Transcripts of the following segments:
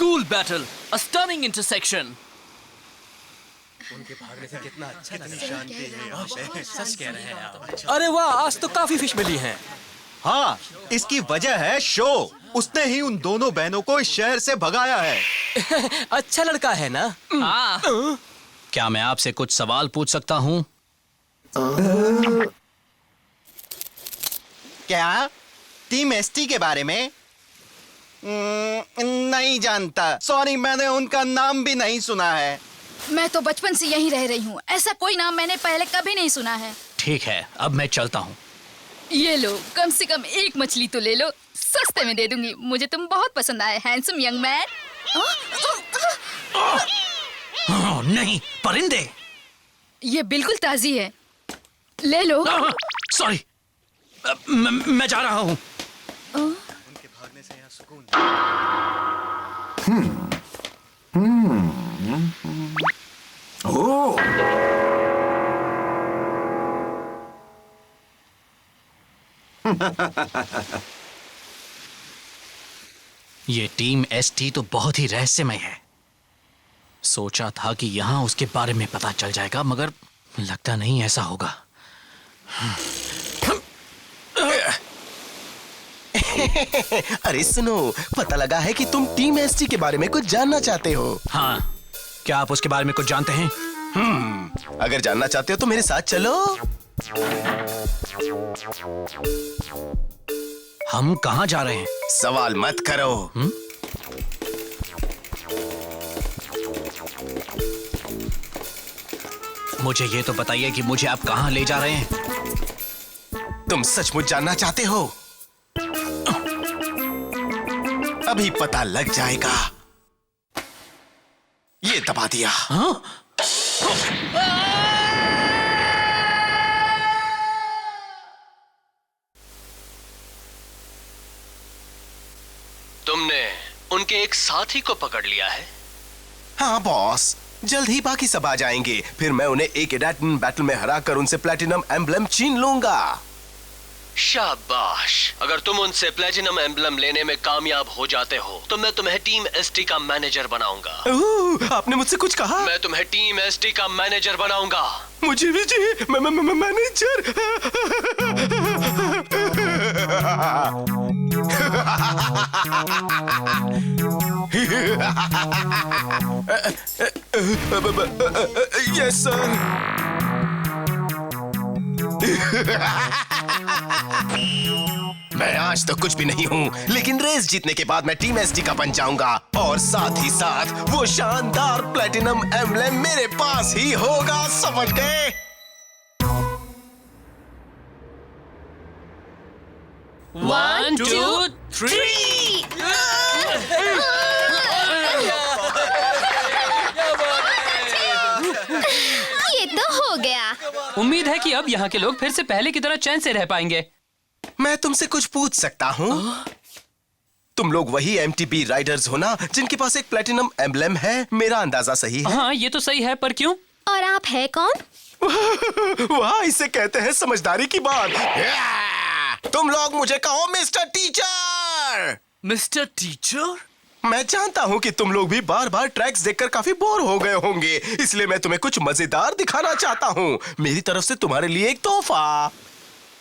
School battle, a stunning intersection. उनके भागने से कितना अच्छा शांति है। सच कह रहे हैं आप। अरे वाह, आज तो काफी फिश मिली हैं। हाँ, इसकी वजह है शो। उसने ही उन दोनों बहनों को इस शहर से भगाया है। अच्छा लड़का है ना? हाँ। क्या मैं आपसे कुछ सवाल पूछ सकता हूँ? क्या? टीम एसटी के बारे में? नहीं जानता। सॉरी, मैंने उनका नाम भी नहीं सुना है। मैं तो बचपन से यहीं रह रही हूँ। ऐसा कोई नाम मैंने पहले कभी नहीं सुना है। ठीक है, अब मैं चलता हूँ। ये लो, कम से कम एक मछली तो ले लो, सस्ते में दे दूंगी। मुझे तुम बहुत पसंद आए, हैंडसम यंग मैन। नहीं, परिंदे। ये बिल्कुल ताजी है, ले लो। सॉरी, मैं जा रहा हूँ। उनके भागने से यहाँ सुकून। ओह, ये टीम एसटी तो बहुत ही रहस्यमय है। सोचा था कि यहाँ उसके बारे में पता चल जाएगा, मगर लगता नहीं ऐसा होगा। अरे सुनो, पता लगा है कि तुम टीम एसटी के बारे में कुछ जानना चाहते हो। हाँ, क्या आप उसके बारे में कुछ जानते हैं? अगर जानना चाहते हो तो मेरे साथ चलो। हम कहाँ जा रहे हैं? सवाल मत करो। मुझे ये तो बताइए कि मुझे आप कहाँ ले जा रहे हैं? तुम सचमुच जानना चाहते हो? अभी पता लग जाएगा। ये दबा दिया। हाँ? तुमने उनके एक साथी को पकड़ लिया है? हाँ बॉस, जल्द ही बाकी सब आ जाएंगे। फिर मैं उन्हें एक एडाटन बैटल में हराकर उनसे प्लैटिनम एम्ब्लम छीन लूंगा। शाबाश। अगर तुम उनसे प्लैटिनम एम्ब्लम लेने में कामयाब हो जाते हो तो मैं तुम्हें टीम एसटी का मैनेजर बनाऊंगा। आपने मुझसे कुछ कहा? मैं तुम्हें टीम एसटी का मैनेजर बनाऊंगा। मुझे भी चाहिए मैनेजर। Yes sir. मैं आज तो कुछ भी नहीं हूँ, लेकिन रेस जीतने के बाद मैं टीम एसटी का बन जाऊंगा और साथ ही साथ वो शानदार प्लैटिनम एम्ब्लेम मेरे पास ही होगा। समझ गए? One, two, three. ये तो हो गया। उम्मीद है कि अब यहाँ के लोग फिर से पहले की तरह चैन से रह पाएंगे। मैं तुमसे कुछ पूछ सकता हूँ? तुम लोग वही एमटीबी राइडर्स हो ना जिनके पास एक प्लैटिनम एम्ब्लेम है? मेरा अंदाजा सही है? हाँ, ये तो सही है, पर क्यों? और आप है कौन? वाह, इसे कहते हैं समझदारी की बात। तुम लोग मुझे कहो मिस्टर टीचर। Mister teacher? मैं जानता हूँ कि तुम लोग भी बार बार ट्रैक्स देखकर काफी बोर हो गए होंगे, इसलिए मैं तुम्हें कुछ मजेदार दिखाना चाहता हूँ। मेरी तरफ से तुम्हारे लिए एक तोहफा।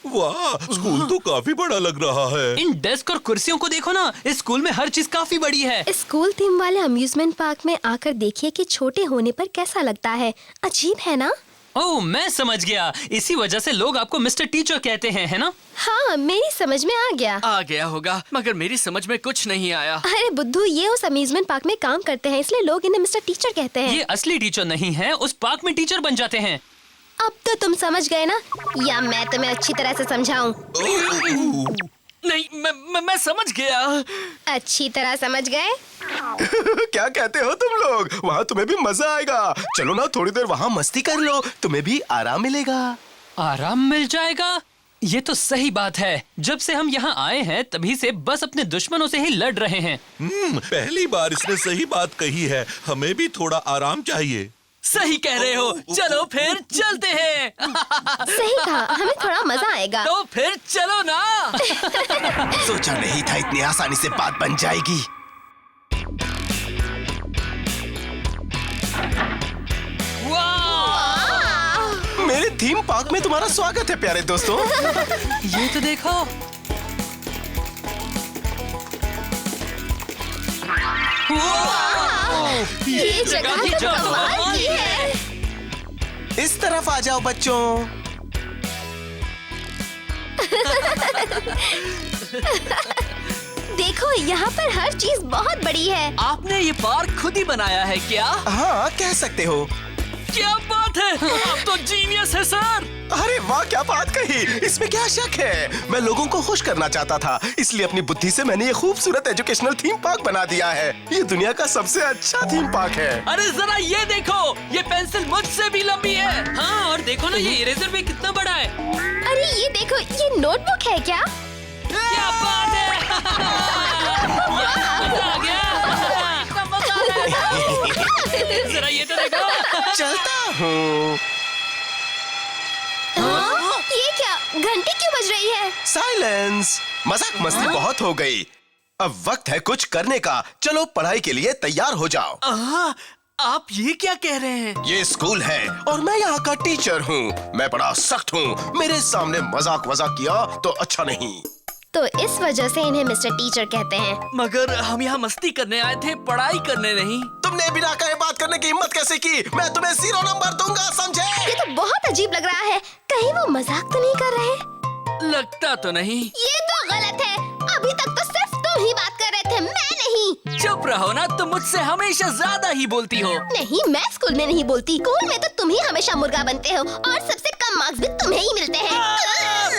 वाह, स्कूल तो काफी बड़ा लग रहा है। इन डेस्क और कुर्सियों को देखो ना, इस स्कूल में हर चीज काफी बड़ी है। स्कूल थीम वाले अम्यूजमेंट पार्क में आकर देखिए कि छोटे होने पर कैसा लगता है। अजीब है ना? ओह, मैं समझ गया। इसी वजह से लोग आपको मिस्टर टीचर कहते हैं, है ना? हाँ, मेरी समझ में आ गया होगा, मगर मेरी समझ में कुछ नहीं आया। अरे बुद्धू, ये उस अम्यूजमेंट पार्क में काम करते हैं, इसलिए लोग इन्हें मिस्टर टीचर कहते हैं। ये असली टीचर नहीं है, उस पार्क में टीचर बन जाते हैं। अब तो तुम समझ गए ना, या मैं तुम्हें अच्छी तरह से समझाऊं? नहीं, मैं समझ गया। अच्छी तरह समझ गए? क्या कहते हो तुम लोग? वहाँ तुम्हें भी मजा आएगा। चलो ना, थोड़ी देर वहाँ मस्ती कर लो, तुम्हें भी आराम मिलेगा। आराम मिल जाएगा? ये तो सही बात है। जब से हम यहाँ आए हैं तभी से बस अपने दुश्मनों से ही लड़ रहे हैं। पहली बार इसने सही बात कही है। हमें भी थोड़ा आराम चाहिए। सही कह रहे हो। चलो फिर चलते हैं। सही कहा, हमें थोड़ा मजा आएगा। तो फिर चलो ना। सोचा नहीं था इतनी आसानी से बात बन जाएगी। थीम पार्क में तुम्हारा स्वागत है प्यारे दोस्तों। ये तो देखो। ये जगह तो कमाल की है। इस तरफ आ जाओ बच्चों। देखो यहाँ पर हर चीज बहुत बड़ी है। आपने ये पार्क खुद ही बनाया है क्या? हाँ, कह सकते हो। क्या बात है, आप तो जीनियस है सर। अरे वाह, क्या बात कही, इसमें क्या शक है। मैं लोगों को खुश करना चाहता था, इसलिए अपनी बुद्धि से मैंने ये खूबसूरत एजुकेशनल थीम पार्क बना दिया है। ये दुनिया का सबसे अच्छा थीम पार्क है। अरे जरा ये देखो, ये पेंसिल मुझसे भी लंबी है। हाँ, और देखो ना ये इरेजर भी कितना बड़ा है। अरे ये देखो, ये नोटबुक है क्या? क्या बात है। मजा आ गया। जरा ये तो देखो। चलता हूँ। ये क्या, घंटी क्यों बज रही है? साइलेंस, मजाक मस्ती बहुत हो गई। अब वक्त है कुछ करने का। चलो पढ़ाई के लिए तैयार हो जाओ। आप ये क्या कह रहे हैं? ये स्कूल है और मैं यहाँ का टीचर हूँ। मैं बड़ा सख्त हूँ। मेरे सामने मजाक किया तो अच्छा नहीं। तो इस वजह से इन्हें मिस्टर टीचर कहते हैं। मगर हम यहाँ मस्ती करने आए थे, पढ़ाई करने नहीं। तुमने बिना कहे बात करने की हिम्मत कैसे की? मैं तुम्हें 0 नंबर दूंगा, समझे? ये तो बहुत अजीब लग रहा है। कहीं वो मजाक तो नहीं कर रहे? लगता तो नहीं। ये तो गलत है। अभी तक तो सिर्फ तुम ही बात कर रहे थे, मैं नहीं। चुप रहो ना, तुम मुझसे हमेशा ज्यादा ही बोलती हो। नहीं, मैं स्कूल में नहीं बोलती। स्कूल में तो तुम ही हमेशा मुर्गा बनते हो और सबसे कम मार्क्स भी तुम्हें ही मिलते हैं।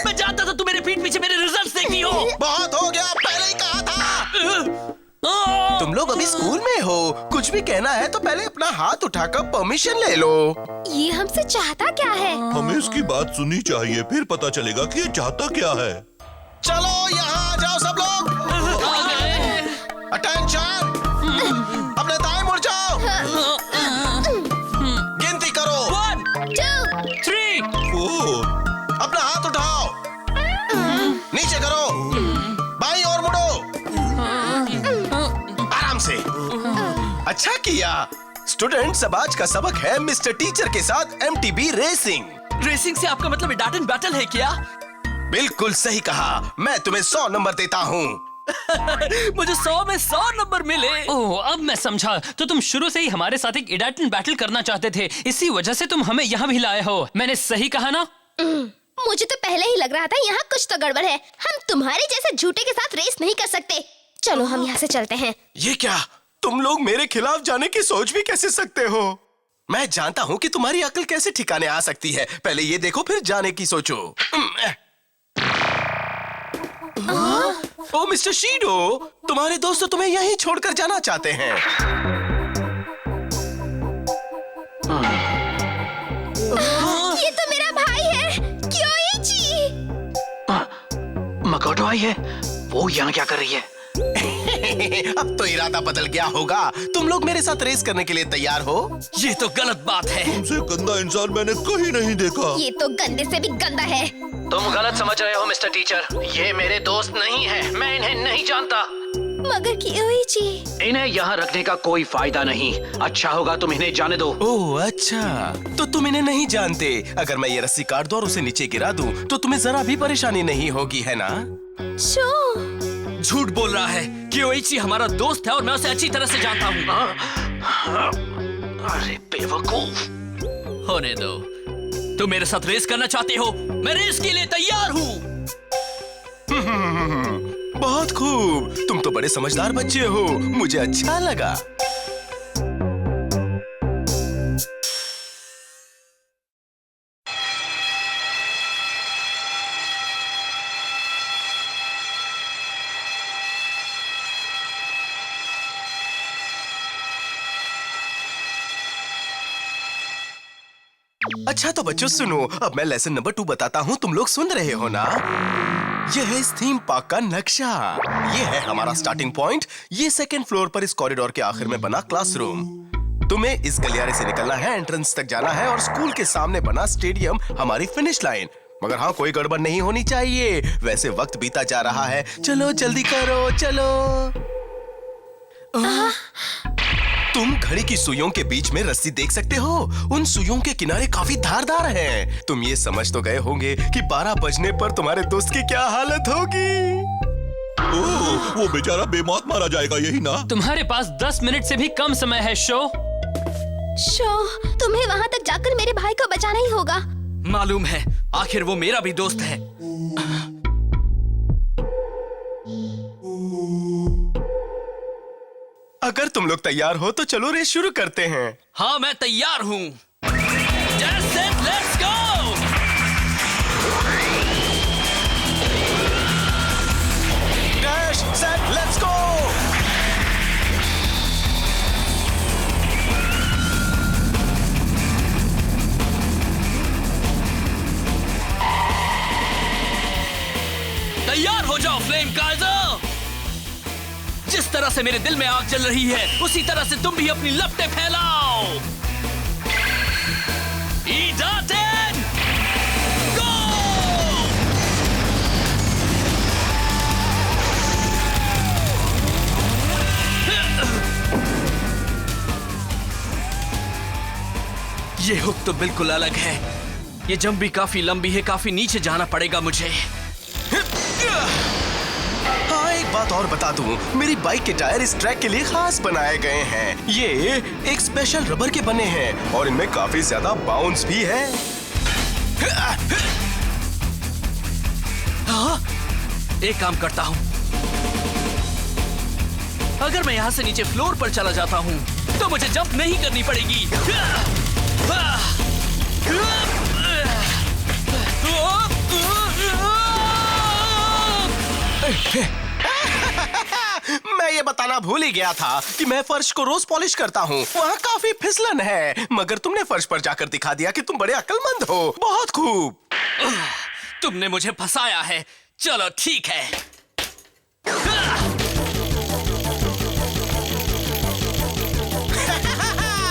मैं जानता था तुम मेरे पीठ पीछे मेरे रिजल्ट्स देखती हो। बहुत हो गया, पहले ही कहा था। तुम लोग अभी स्कूल में हो, कुछ भी कहना है तो पहले अपना हाथ उठाकर परमिशन ले लो। ये हमसे चाहता क्या है? हमें इसकी बात सुननी चाहिए, फिर पता चलेगा कि ये चाहता क्या है। चलो यहाँ आ जाओ सब लोग। अटेंशन, अपने दाएं मुड़ जाओ। गिनती करो। 1, 2, 3, 4, अपना हाथ उठाओ, नीचे करो, बाईं ओर मुड़ो, आराम से। अच्छा किया। स्टूडेंट्स, अब आज का सबक है मिस्टर टीचर के साथ MTB रेसिंग। रेसिंग से आपका मतलब डाट एंड बैटल है क्या? बिल्कुल सही कहा। मैं तुम्हें 100 नंबर देता हूँ। मुझे 100 में 100 नंबर मिले। ओह, अब मैं समझा। तो तुम शुरू से ही हमारे साथ एक इडाटन बैटल करना चाहते थे, इसी वजह से तुम हमें यहाँ भी लाए हो। मैंने सही कहा ना? मुझे तो पहले ही लग रहा था यहाँ कुछ तो गड़बड़ है। हम तुम्हारे जैसे झूठे के साथ रेस नहीं कर सकते। चलो हम यहाँ से चलते हैं। ये क्या, तुम लोग मेरे खिलाफ जाने की सोच भी कैसे सकते हो? मैं जानता हूँ कि तुम्हारी अकल कैसे ठिकाने आ सकती है। पहले ये देखो, फिर जाने की सोचो। ओ मिस्टर शीडो, तुम्हारे दोस्त तुम्हें यहीं छोड़कर जाना चाहते हैं। ये तो मेरा भाई है, क्योइची। मकोटो आई है, वो यहाँ क्या कर रही है? अब तो इरादा बदल गया होगा। तुम लोग मेरे साथ रेस करने के लिए तैयार हो? ये तो गलत बात है। तुमसे गंदा इंसान मैंने कहीं नहीं देखा। ये तो गंदे से भी गंदा है। तुम गलत समझ रहे हो मिस्टर टीचर। ये मेरे दोस्त नहीं है, मैं इन्हें नहीं जानता। मगर क्योइची, इन्हें यहाँ रखने का कोई फायदा नहीं। अच्छा होगा तुम इन्हें जाने दो। ओह अच्छा, तो तुम इन्हें नहीं जानते। अगर मैं ये रस्सी काट दूं और उसे नीचे गिरा दूं, तो तुम्हें जरा भी परेशानी नहीं होगी, है ना? झूठ बोल रहा है। क्योइची हमारा दोस्त है और मैं उसे अच्छी तरह से जानता हूँ। अरे बेवकूफ। होने दो। तुम मेरे साथ रेस करना चाहते हो? मैं रेस के लिए तैयार हूँ। बहुत खूब, तुम तो बड़े समझदार बच्चे हो, मुझे अच्छा लगा। अच्छा तो बच्चों सुनो, अब मैं लेसन नंबर 2 बताता हूँ। तुम लोग सुन रहे हो ना? ये है इस थीम पार्क का नक्शा। ये है हमारा स्टार्टिंग पॉइंट। ये 2nd फ्लोर पर इस कॉरिडोर के आखिर में बना क्लासरूम। तुम्हें इस गलियारे से निकलना है, एंट्रेंस तक जाना है और स्कूल के सामने बना स्टेडियम हमारी फिनिश लाइन। मगर हाँ, कोई गड़बड़ नहीं होनी चाहिए। वैसे वक्त बीता जा रहा है, चलो जल्दी करो, चलो। तुम घड़ी की सुइयों के बीच में रस्सी देख सकते हो। उन सुइयों के किनारे काफी धारदार हैं। तुम ये समझ तो गए होंगे कि 12 बजने पर तुम्हारे दोस्त की क्या हालत होगी। ओह, वो बेचारा बेमौत मारा जाएगा, यही ना? तुम्हारे पास 10 मिनट से भी कम समय है शो। तुम्हें वहाँ तक जाकर मेरे भाई को बचाना ही होगा। मालूम है, आखिर वो मेरा भी दोस्त है। अगर तुम लोग तैयार हो तो चलो रेस शुरू करते हैं। हाँ, मैं तैयार हूँ। Just set, let's go! Dash, set, let's go! तैयार हो जाओ फ्लेम काइजर। जिस तरह से मेरे दिल में आग जल रही है, उसी तरह से तुम भी अपनी लपटें फैलाओ। E-10 गो! ये हुक तो बिल्कुल अलग है। ये जंप भी काफी लंबी है, काफी नीचे जाना पड़ेगा मुझे। हाँ, एक बात और बता दूं, मेरी बाइक के टायर इस ट्रैक के लिए खास बनाए गए हैं। ये एक स्पेशल रबर के बने हैं और इनमें काफी ज्यादा बाउंस भी है। हाँ, एक काम करता हूँ। अगर मैं यहाँ से नीचे फ्लोर पर चला जाता हूँ तो मुझे जंप नहीं करनी पड़ेगी। मैं ये बताना भूल ही गया था कि मैं फर्श को रोज पॉलिश करता हूँ। वहाँ काफी फिसलन है, मगर तुमने फर्श पर जाकर दिखा दिया कि तुम बड़े अक्लमंद हो। बहुत खूब। तुमने मुझे फंसाया है। चलो ठीक है।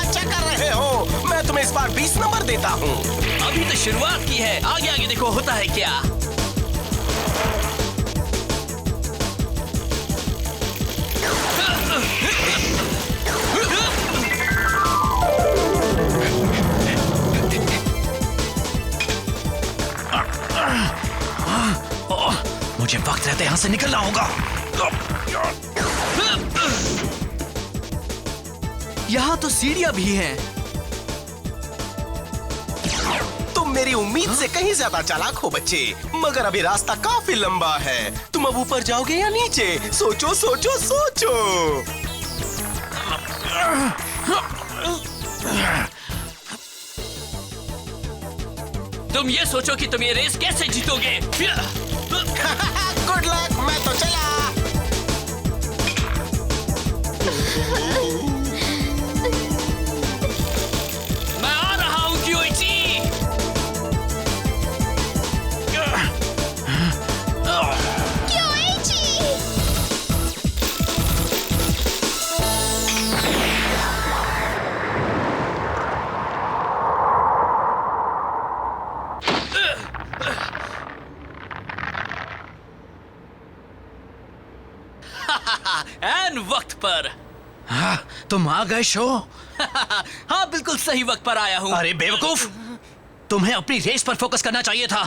क्या कर रहे हो? मैं तुम्हें इस बार 20 नंबर देता हूँ। अभी तो शुरुआत की है, आगे आगे देखो होता है क्या। मुझे वक्त रहते यहाँ से निकलना होगा। यहाँ तो सीढ़ियाँ भी हैं। तुम मेरी उम्मीद से कहीं ज्यादा चालाक हो बच्चे, मगर अभी रास्ता काफी लंबा है। तुम अब ऊपर जाओगे या नीचे? सोचो सोचो सोचो। तुम ये सोचो कि तुम ये रेस कैसे जीतोगे। गुड लक, मैं तो चला। मैं आ रहा हूँ क्यूइची। एन वक्त पर। हाँ, तुम आ गए शो। हाँ, बिल्कुल सही वक्त पर आया हूँ। अरे बेवकूफ, तुम्हें अपनी रेस पर फोकस करना चाहिए था।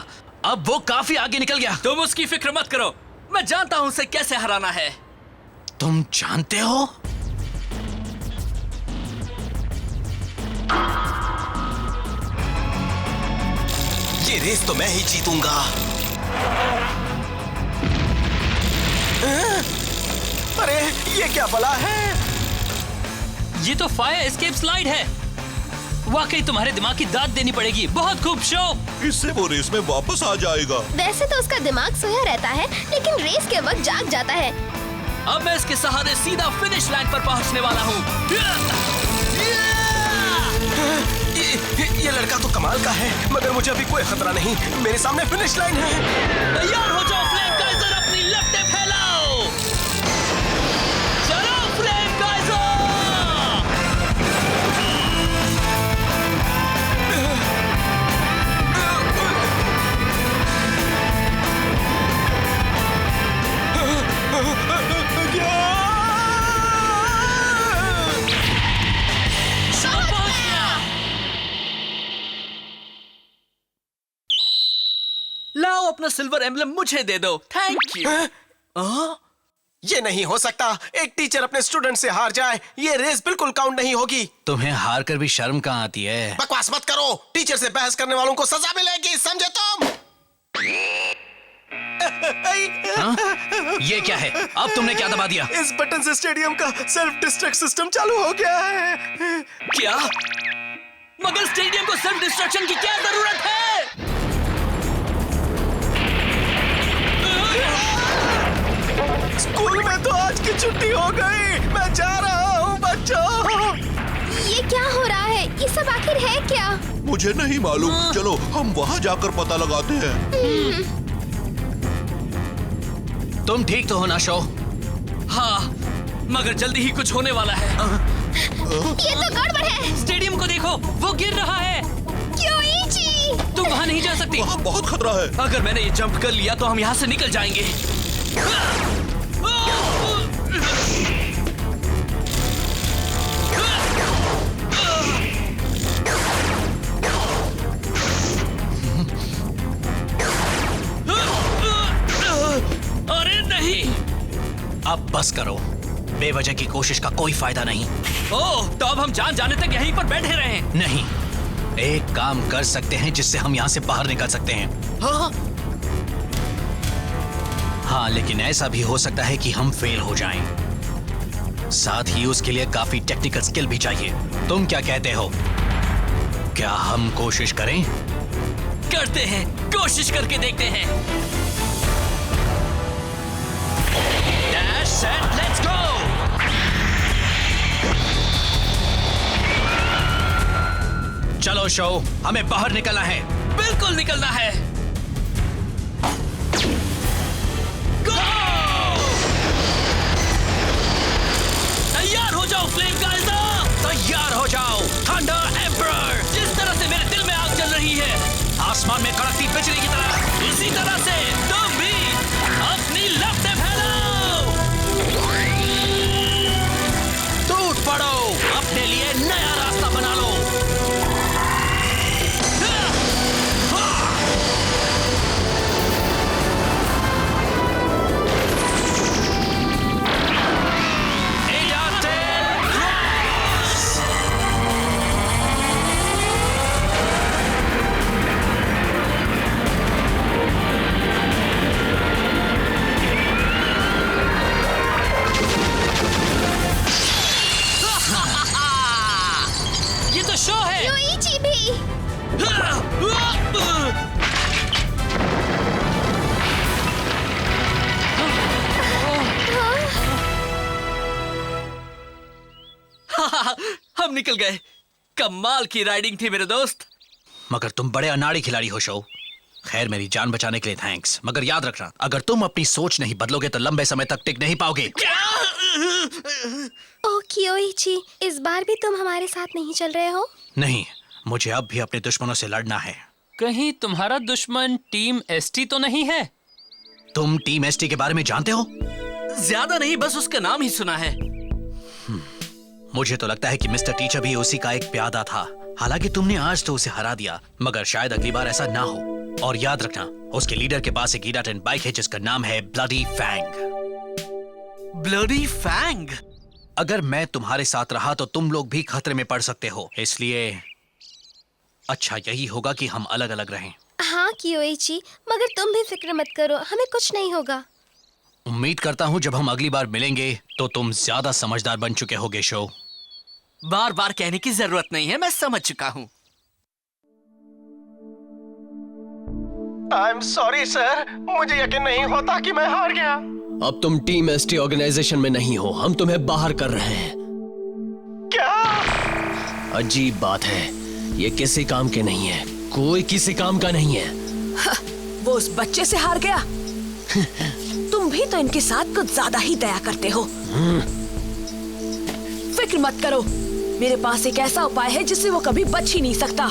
अब वो काफी आगे निकल गया। तुम उसकी फिक्र मत करो, मैं जानता हूँ उसे कैसे हराना है। तुम जानते हो? ये रेस तो मैं ही जीतूंगा। अरे ये क्या बला है? ये तो फायर एस्केप स्लाइड है। वाकई तुम्हारे दिमाग की दाद देनी पड़ेगी। बहुत खूब शो। इससे वो रेस में वापस आ जाएगा। वैसे तो उसका दिमाग सोया रहता है, लेकिन रेस के वक्त जाग जाता है। अब मैं इसके सहारे सीधा फिनिश लाइन पर पहुंचने वाला हूँ। ये लड़का तो कमाल का है, मगर मुझे अभी कोई खतरा नहीं। मेरे सामने फिनिश लाइन है। तैयार हो जाओ फ्लेम काइजर, अपनी लपटें फैलाओ। चलो फ्लेम काइजर। लाओ अपना सिल्वर एम्बलम मुझे दे दो। Thank you. ये नहीं हो सकता, एक टीचर अपने स्टूडेंट से हार जाए, ये रेस बिल्कुल काउंट नहीं होगी। तुम्हें हार कर भी शर्म कहाँ आती है? बकवास मत करो, टीचर से बहस करने वालों को सजा मिलेगी, समझे तुम? हाँ? ये क्या है? अब तुमने क्या दबा दिया? इस बटन से स्टेडियम का सेल्फ डिस्ट्रक्ट सिस्टम चालू हो गया है। क्या? मगर स्टेडियम को सेल्फ डिस्ट्रक्शन की क्या जरूरत है? स्कूल में तो आज की छुट्टी हो गई, मैं जा रहा हूँ बच्चों। ये क्या हो रहा है? ये सब आखिर है क्या? मुझे नहीं मालूम। चलो हम वहाँ जाकर पता लगाते हैं। तुम ठीक तो हो ना शो? हाँ, मगर जल्दी ही कुछ होने वाला है। ये तो गड़बड़ है। स्टेडियम को देखो, वो गिर रहा है। क्योइची! तुम वहाँ नहीं जा सकती। वहाँ बहुत खतरा है। अगर मैंने ये जंप कर लिया तो हम यहाँ से निकल जाएंगे। अरे नहीं! अब बस करो, बेवजह की कोशिश का कोई फायदा नहीं। ओह, तो अब हम जान जाने तक यहीं पर बैठे रहें। नहीं, एक काम कर सकते हैं जिससे हम यहाँ से बाहर निकल सकते हैं। हाँ? हाँ, लेकिन ऐसा भी हो सकता है कि हम फेल हो जाएं। साथ ही उसके लिए काफी टेक्निकल स्किल भी चाहिए। तुम क्या कहते हो? क्या हम कोशिश करें? करते हैं, कोशिश करके देखते हैं। Dash set let's go! चलो शो, हमें बाहर निकलना है। बिल्कुल निकलना है। गो! तैयार हो जाओ फ्लेम गाइज़ा! तैयार हो जाओ थंडर एम्परर! जिस तरह से मेरे दिल में आग जल रही है, आसमान में कड़कती बिजली की तरह, इसी तरह से तुम भी अपनी लपटें फैलाओ। टूट पड़ो, अपने लिए नया रास्ता बना लो। ये तो शो है। क्योइची भी। हम निकल गए। कमाल की राइडिंग थी मेरे दोस्त। मगर तुम बड़े अनाड़ी खिलाड़ी हो शो। खैर, मेरी जान बचाने के लिए थैंक्स, मगर याद रखना, अगर तुम अपनी सोच नहीं बदलोगे तो लंबे समय तक टिक नहीं पाओगे। ओह क्योइची, इस बार भी तुम हमारे साथ नहीं चल रहे हो? नहीं, मुझे अब भी अपने दुश्मनों से लड़ना है। कहीं तुम्हारा दुश्मन टीम एसटी तो नहीं है? तुम टीम एसटी के बारे में जानते हो? ज्यादा नहीं, बस उसका नाम ही सुना है। मुझे तो लगता है कि मिस्टर टीचर भी उसी का एक प्यादा था। हालांकि तुमने आज तो उसे हरा दिया, मगर शायद अगली बार ऐसा ना हो। और याद रखना, उसके लीडर के पास एक ईडा-10 बाइक है जिसका नाम है ब्लडी फैंग। Bloody Fang? अगर मैं तुम्हारे साथ रहा तो तुम लोग भी खतरे में पड़ सकते हो, इसलिए अच्छा यही होगा कि हम अलग अलग रहें। हाँ क्योइची, मगर तुम भी फिक्र मत करो, हमें कुछ नहीं होगा। उम्मीद करता हूँ जब हम अगली बार मिलेंगे तो तुम ज्यादा समझदार बन चुके होगे शो। बार बार कहने की जरूरत नहीं है, मैं समझ चुका हूँ। आई एम सॉरी सर, मुझे यकीन नहीं होता कि मैं हार गया। अब तुम टीम एसटी ऑर्गेनाइजेशन में नहीं हो, हम तुम्हें बाहर कर रहे हैं। क्या? अजीब बात है, ये किसी काम के नहीं है, कोई किसी काम का नहीं है। वो उस बच्चे से हार गया। तुम भी तो इनके साथ कुछ ज्यादा ही दया करते हो। फिक्र मत करो, मेरे पास एक ऐसा उपाय है जिससे वो कभी बच ही नहीं सकता।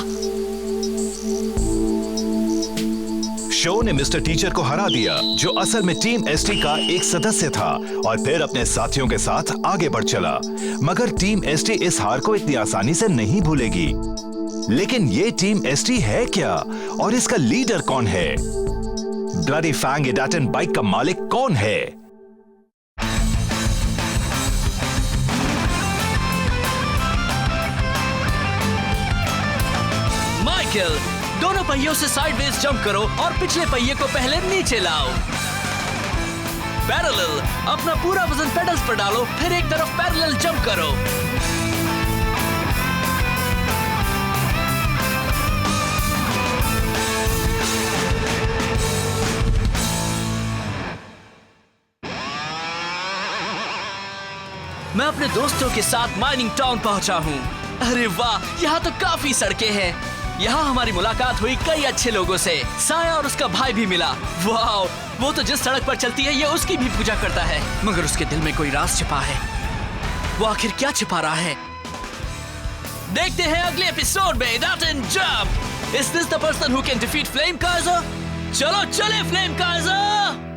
शो ने मिस्टर टीचर को हरा दिया, जो असल में टीम एसटी का एक सदस्य था, और फिर अपने साथियों के साथ आगे बढ़ चला। मगर टीम एसटी इस हार को इतनी आसानी से नहीं भूलेगी। लेकिन ये टीम एसटी है क्या, और इसका लीडर कौन है? ब्लडी फैंग इडाटन बाइक का मालिक कौन है? माइकल, दोनों पहियों से साइडवेज जंप करो और पिछले पहिए को पहले नीचे लाओ। पैरेलल, अपना पूरा वजन पेडल्स पर डालो, फिर एक तरफ पैरेलल जंप करो। मैं अपने दोस्तों के साथ माइनिंग टाउन पहुंचा हूँ। अरे वाह, यहाँ तो काफी सड़कें हैं। यहाँ हमारी मुलाकात हुई कई अच्छे लोगों से। साया और उसका भाई भी मिला। वाह, वो तो जिस सड़क पर चलती है ये उसकी भी पूजा करता है, मगर उसके दिल में कोई राज छिपा है। वो आखिर क्या छिपा रहा है? देखते हैं अगले एपिसोड में इडाटन jump. Is this the person who can defeat Flame Kaiser? चलो चले फ्लेम काइजर।